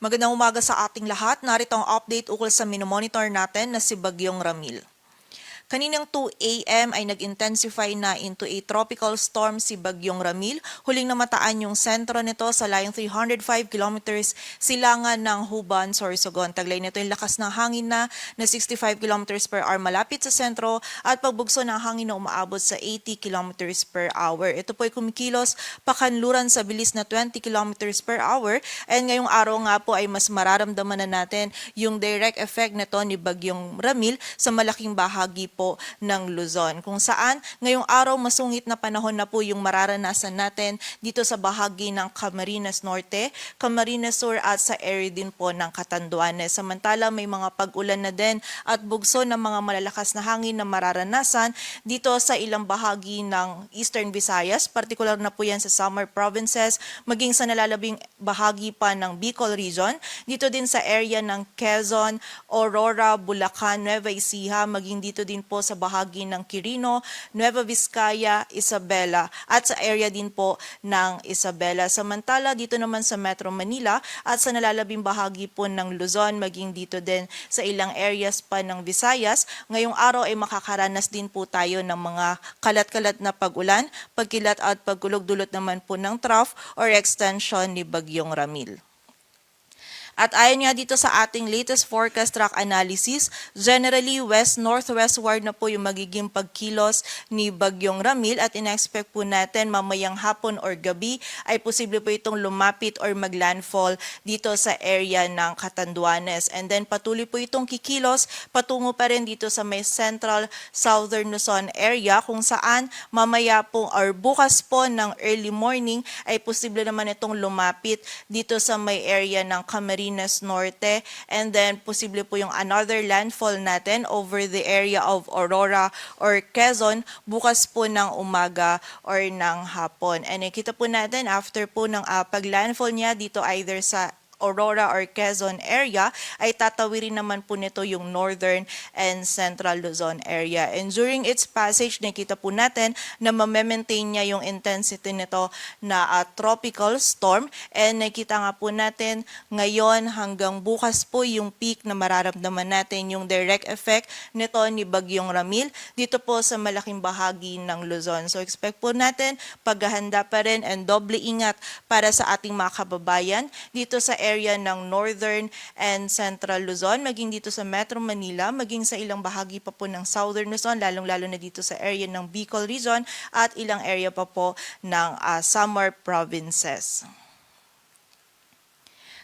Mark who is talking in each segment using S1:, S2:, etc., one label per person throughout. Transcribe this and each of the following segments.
S1: Magandang umaga sa ating lahat. Narito ang update ukol sa minomonitor natin na si Bagyong Ramil. Kaninang 2 a.m. ay nag-intensify na into a tropical storm si Bagyong Ramil. Huling namataan yung sentro nito sa layong 305 kilometers silangan ng Huban, Sorsogon. Taglay nito yung lakas ng hangin na 65 kilometers per hour malapit sa sentro at pagbugso ng hangin na umaabot sa 80 kilometers per hour. Ito po ay kumikilos pakanluran sa bilis na 20 kilometers per hour and ngayong araw nga po ay mas mararamdaman na natin yung direct effect nito ni Bagyong Ramil sa malaking bahagi po ng Luzon, kung saan ngayong araw masungit na panahon na po yung mararanasan natin dito sa bahagi ng Camarines Norte, Camarines Sur at sa area din po ng Catanduanes. Samantala may mga pag-ulan na din at bugso ng mga malalakas na hangin na mararanasan dito sa ilang bahagi ng Eastern Visayas, partikular na po yan sa Samar Provinces, maging sa nalalabing bahagi pa ng Bicol Region, dito din sa area ng Quezon, Aurora, Bulacan, Nueva Ecija, maging dito din po sa bahagi ng Quirino, Nueva Vizcaya, Isabela at sa area din po ng Isabela. Samantala dito naman sa Metro Manila at sa nalalabing bahagi po ng Luzon, maging dito din sa ilang areas pa ng Visayas, ngayong araw ay makakaranas din po tayo ng mga kalat-kalat na pag-ulan, pagkilat at pagkulog-dulot naman po ng trough or extension ni Bagyong Ramil. At ayon nga dito sa ating latest forecast track analysis, generally west-northwestward na po yung magiging pagkilos ni Bagyong Ramil at in-expect po natin mamayang hapon or gabi ay posible po itong lumapit or maglandfall dito sa area ng Catanduanes. And then patuloy po itong kikilos patungo pa rin dito sa may central southern Luzon area kung saan mamaya po or bukas po ng early morning ay posible naman itong lumapit dito sa may area ng Camarines Norte and then posible po yung another landfall natin over the area of Aurora or Quezon bukas po ng umaga or ng hapon. And nakita po natin after po ng pag-landfall niya dito either sa Aurora or Quezon area ay tatawirin naman po nito yung northern and central Luzon area. And during its passage, nakita po natin na ma-maintain niya yung intensity nito na tropical storm and nakita nga po natin ngayon hanggang bukas po yung peak na mararamdaman natin yung direct effect nito ni Bagyong Ramil dito po sa malaking bahagi ng Luzon. So expect po natin paghahanda pa rin and doble ingat para sa ating mga kababayan dito sa area ng Northern and Central Luzon, maging dito sa Metro Manila, maging sa ilang bahagi pa po ng Southern Luzon, lalong-lalo na dito sa area ng Bicol Region at ilang area pa po ng Samar Provinces.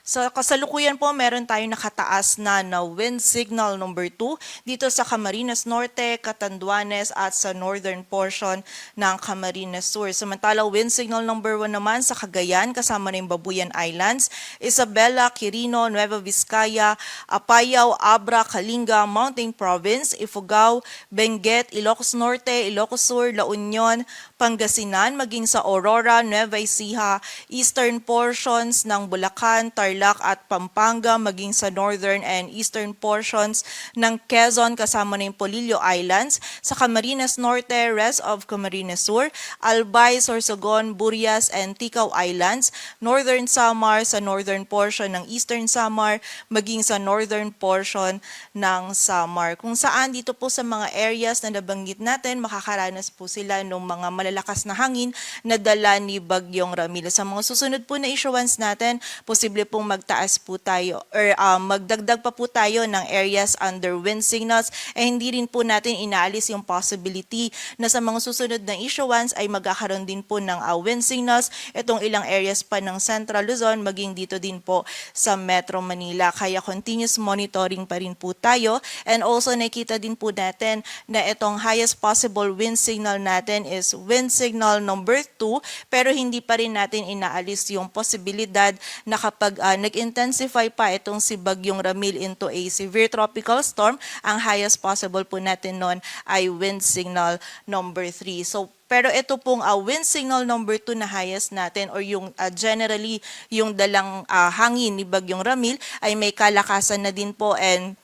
S1: Sa kasalukuyan po, meron tayong nakataas na wind signal number 2 dito sa Camarines Norte, Catanduanes at sa northern portion ng Camarines Sur. Samantala, wind signal number 1 naman sa Cagayan kasama na yung Babuyan Islands, Isabela, Quirino, Nueva Vizcaya, Apayao, Abra, Kalinga, Mountain Province, Ifugao, Benguet, Ilocos Norte, Ilocos Sur, La Union, Pangasinan, maging sa Aurora, Nueva Ecija, eastern portions ng Bulacan, Tarlac at Pampanga, maging sa northern and eastern portions ng Quezon kasama na yung Polillo Islands, sa Camarines Norte, rest of Camarines Sur, Albay, Sorsogon, Burias and Ticao Islands, northern Samar sa northern portion ng eastern Samar, maging sa northern portion ng Samar. Kung saan dito po sa mga areas na nabanggit natin, makakaranas po sila ng mga malalakas na hangin na dala ni Bagyong Ramil. Sa mga susunod po na issuance natin, posible pong magtaas po tayo or magdagdag pa po tayo ng areas under wind signals hindi rin po natin inaalis yung possibility na sa mga susunod na issuance ay magkakaroon din po ng wind signals itong ilang areas pa ng Central Luzon maging dito din po sa Metro Manila. Kaya continuous monitoring pa rin po tayo and also nakita din po natin na itong highest possible wind signal natin is wind signal number 2 pero hindi pa rin natin inaalis yung posibilidad na kapag nag-intensify pa itong si Bagyong Ramil into a severe tropical storm, ang highest possible po natin nun ay wind signal number 3. So pero ito pong wind signal number 2 na highest natin or yung generally yung dalang hangin ni Bagyong Ramil ay may kalakasan na din po and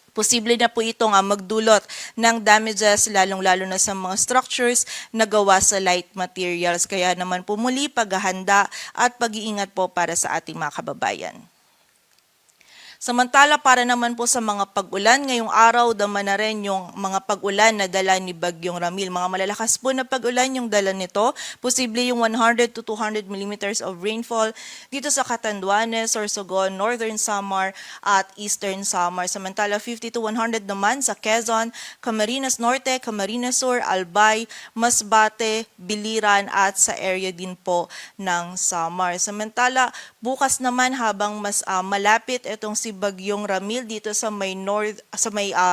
S1: posible na po itong magdulot ng damages lalong-lalo na sa mga structures na gawa sa light materials. Kaya naman po muli paghahanda at pag-iingat po para sa ating mga kababayan. Samantala para naman po sa mga pag-ulan, ngayong araw dama na rin yung mga pag-ulan na dala ni Bagyong Ramil. Mga malalakas po na pag-ulan yung dala nito. Posible yung 100 to 200 millimeters of rainfall dito sa Catanduanes, Sorsogon, Northern Samar at Eastern Samar. Samantala 50 to 100 naman sa Quezon, Camarines Norte, Camarines Sur, Albay, Masbate, Biliran at sa area din po ng Samar. Samantala bukas naman habang mas malapit itong si Bagyong Ramil dito sa may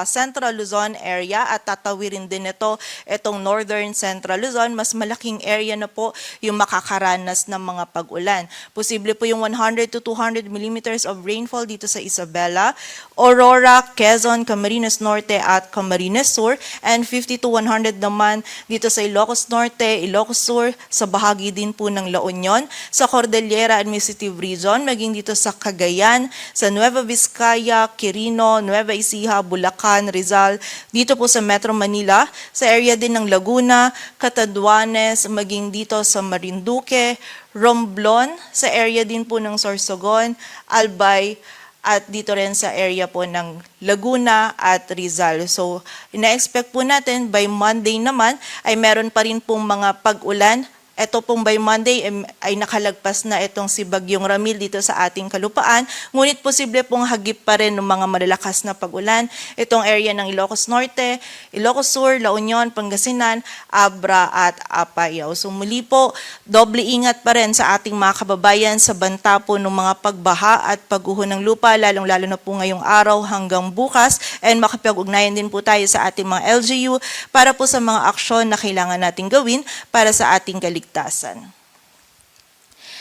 S1: Central Luzon area at tatawirin din itong Northern Central Luzon, mas malaking area na po yung makakaranas ng mga pag-ulan. Posible po yung 100 to 200 millimeters of rainfall dito sa Isabela, Aurora, Quezon, Camarines Norte at Camarines Sur, and 50 to 100 naman dito sa Ilocos Norte, Ilocos Sur, sa bahagi din po ng La Union, sa Cordillera Administrative Region, maging dito sa Cagayan, sa Nueva Vizcaya, Quirino, Nueva Ecija, Bulacan, Rizal, dito po sa Metro Manila, sa area din ng Laguna, Catanduanes, maging dito sa Marinduque, Romblon, sa area din po ng Sorsogon, Albay, at dito rin sa area po ng Laguna at Rizal. So, ina-expect po natin by Monday naman ay meron pa rin pong mga pag-ulan. Ito pong by Monday ay nakalagpas na itong si Bagyong Ramil dito sa ating kalupaan. Ngunit posible pong hagip pa rin ng mga malalakas na pag-ulan. Itong area ng Ilocos Norte, Ilocos Sur, La Union, Pangasinan, Abra at Apayao. So muli po, doble ingat pa rin sa ating mga kababayan sa banta po ng mga pagbaha at pagguho ng lupa, lalong-lalo na po ngayong araw hanggang bukas. And makipag-ugnayan din po tayo sa ating mga LGU para po sa mga aksyon na kailangan nating gawin para sa ating kaligtasan.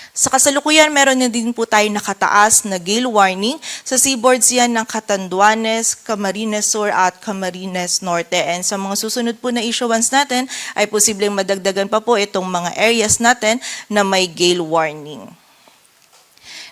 S1: Sa kasalukuyan, meron na din po tayo nakataas na gale warning sa seaboards yan ng Catanduanes, Camarines Sur at Camarines Norte. And sa mga susunod po na issuance natin ay posibleng madagdagan pa po itong mga areas natin na may gale warning.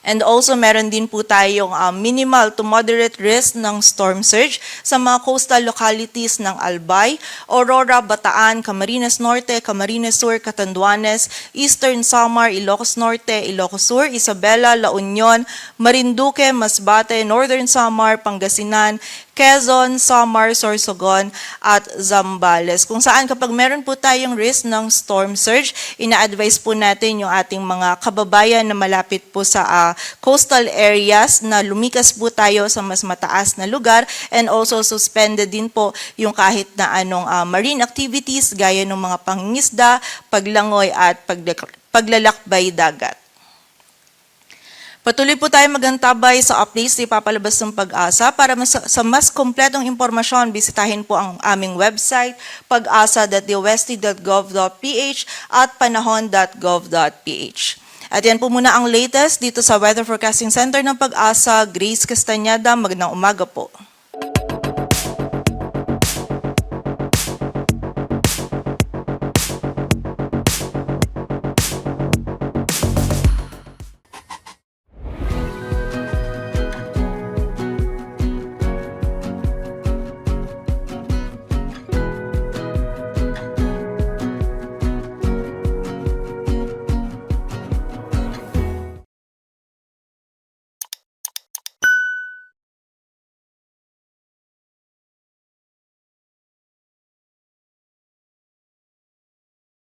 S1: And also, meron din po tayong minimal to moderate risk ng storm surge sa mga coastal localities ng Albay, Aurora, Bataan, Camarines Norte, Camarines Sur, Catanduanes, Eastern Samar, Ilocos Norte, Ilocos Sur, Isabela, La Union, Marinduque, Masbate, Northern Samar, Pangasinan, Quezon, Samar, Sorsogon, at Zambales. Kung saan kapag meron po tayong risk ng storm surge, ina-advise po natin yung ating mga kababayan na malapit po sa coastal areas na lumikas po tayo sa mas mataas na lugar, and also suspended din po yung kahit na anong marine activities gaya ng mga pangingisda, paglangoy at paglalakbay dagat. Patuloy po tayo magantabay sa updates na ipapalabas ng Pag-asa. Para sa mas kompletong impormasyon, bisitahin po ang aming website, pag-asa.dowesty.gov.ph at panahon.gov.ph. At yan po muna ang latest dito sa Weather Forecasting Center ng Pag-asa. Grace Castañeda, magandang umaga po.